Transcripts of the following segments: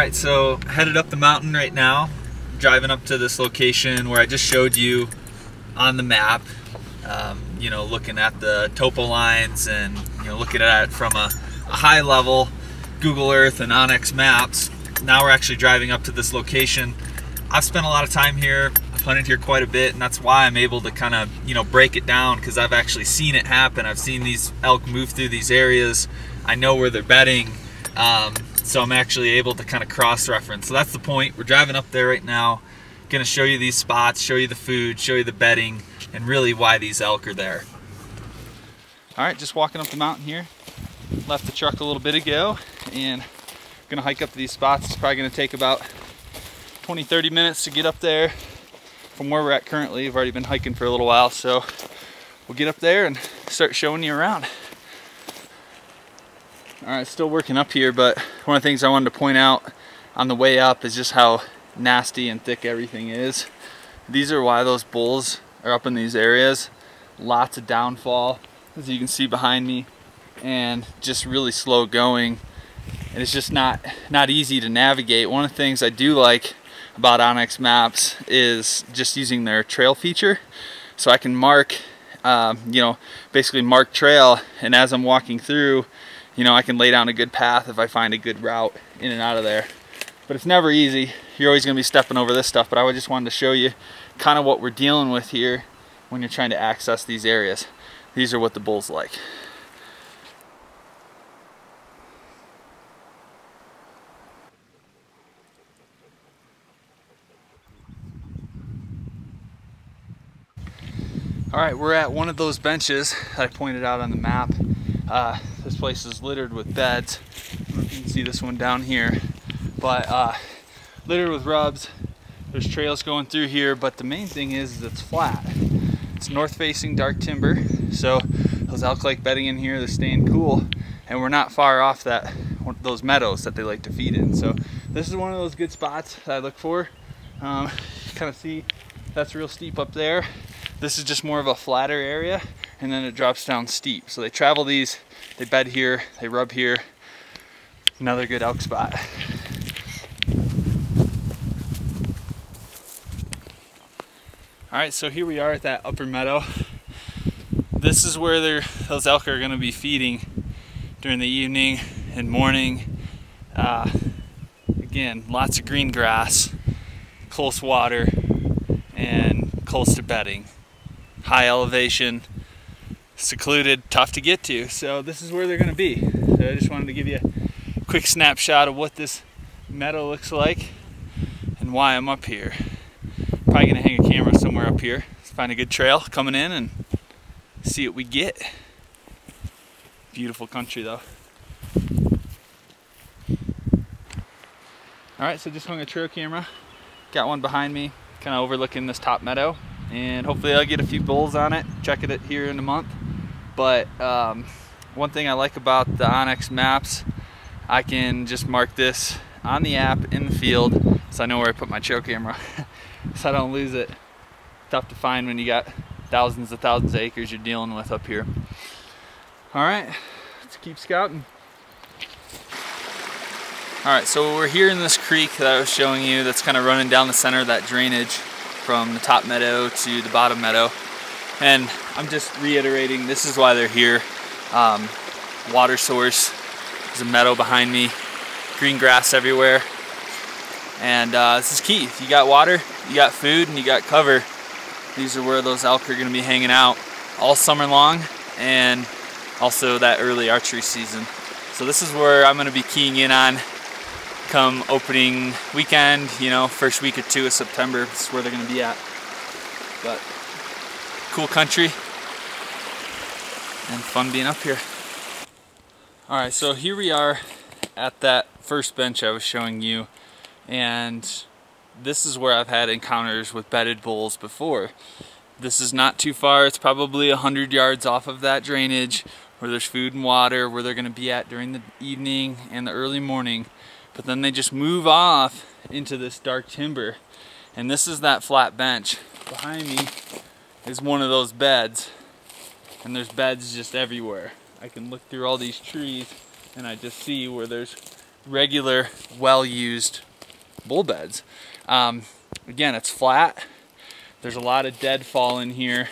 Alright, so headed up the mountain right now, driving up to this location where I just showed you on the map, you know, looking at the topo lines and, you know, looking at it from a high level, Google Earth and Onyx maps. Now we're actually driving up to this location. I've spent a lot of time here, I've hunted here quite a bit, and that's why I'm able to kind of, you know, break it down, because I've actually seen it happen. I've seen these elk move through these areas. I know where they're bedding. So I'm actually able to kind of cross-reference. So that's the point. We're driving up there right now. Gonna show you these spots, show you the food, show you the bedding, and really why these elk are there. All right, just walking up the mountain here. Left the truck a little bit ago, and gonna hike up to these spots. It's probably gonna take about 20-30 minutes to get up there from where we're at currently. We've already been hiking for a little while, so we'll get up there and start showing you around. All right, still working up here, but one of the things I wanted to point out on the way up is just how nasty and thick everything is. These are why those bulls are up in these areas. Lots of downfall, as you can see behind me, and just really slow going. And it's just not easy to navigate. One of the things I do like about Onyx maps is just using their trail feature. So I can mark, you know, basically mark trail, and as I'm walking through, you know, I can lay down a good path if I find a good route in and out of there. But it's never easy. You're always going to be stepping over this stuff, but I just wanted to show you kind of what we're dealing with here when you're trying to access these areas. These are what the bull's like. All right, we're at one of those benches that I pointed out on the map. This place is littered with beds. I don't know if you can see this one down here, but littered with rubs. There's trails going through here, but the main thing is it's flat. It's north-facing dark timber, so those elk like bedding in here. They're staying cool, and we're not far off those meadows that they like to feed in. So this is one of those good spots that I look for. You kind of see that's real steep up there. This is just more of a flatter area, and then it drops down steep. So they travel these, they bed here, they rub here. Another good elk spot. All right, so here we are at that upper meadow. This is where those elk are gonna be feeding during the evening and morning. Again, lots of green grass, close water, and close to bedding. High elevation, secluded, tough to get to. So this is where they're gonna be. So I just wanted to give you a quick snapshot of what this meadow looks like and why I'm up here. Probably gonna hang a camera somewhere up here. Let's find a good trail coming in and see what we get. Beautiful country though. All right, so just hung a trail camera. Got one behind me, kind of overlooking this top meadow. And hopefully I'll get a few bulls on it, checking it here in a month. But one thing I like about the Onyx maps, I can just mark this on the app in the field, so I know where I put my trail camera, so I don't lose it. Tough to find when you got thousands of acres you're dealing with up here. All right, let's keep scouting. All right, so we're here in this creek that I was showing you that's kind of running down the center of that drainage from the top meadow to the bottom meadow. And I'm just reiterating, this is why they're here. Water source, there's a meadow behind me, green grass everywhere. And this is key. If you got water, you got food, and you got cover, these are where those elk are gonna be hanging out all summer long, and also that early archery season. So this is where I'm gonna be keying in on come opening weekend, you know, first week or two of September. This is where they're gonna be at. But cool country and fun being up here. All right, so here we are at that first bench I was showing you, and this is where I've had encounters with bedded bulls before. This is not too far. It's probably 100 yards off of that drainage where there's food and water, where they're gonna be at during the evening and the early morning. But then they just move off into this dark timber. And this is that flat bench. Behind me is one of those beds. And there's beds just everywhere. I can look through all these trees and I just see where there's regular, well-used bull beds. Again, it's flat. There's a lot of deadfall in here,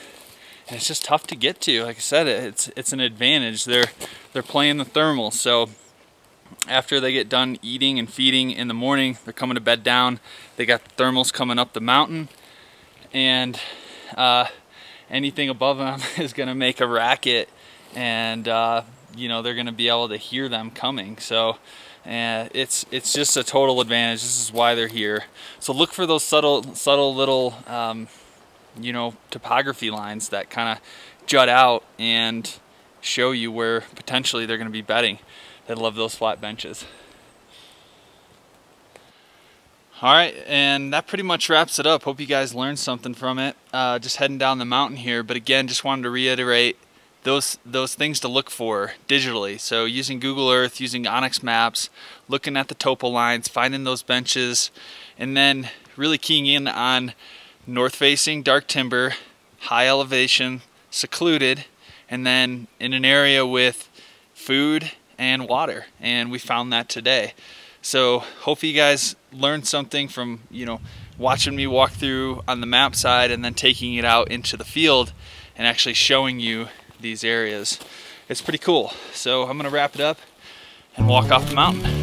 and it's just tough to get to. Like I said, it's an advantage. They're playing the thermals, so after they get done eating and feeding in the morning, they're coming to bed down. They got the thermals coming up the mountain, and anything above them is going to make a racket, and you know, they're going to be able to hear them coming. So it's just a total advantage. This is why they're here. So look for those subtle little you know, topography lines that kind of jut out and show you where potentially they're going to be bedding. They love those flat benches. All right, and that pretty much wraps it up. Hope you guys learned something from it. Just heading down the mountain here, but again, just wanted to reiterate those things to look for digitally. So using Google Earth, using Onyx Maps, looking at the topo lines, finding those benches, and then really keying in on north-facing dark timber, high elevation, secluded, and then in an area with food and water. And we found that today. So hopefully you guys learned something from, you know, watching me walk through on the map side and then taking it out into the field and actually showing you these areas. It's pretty cool. So I'm gonna wrap it up and walk off the mountain.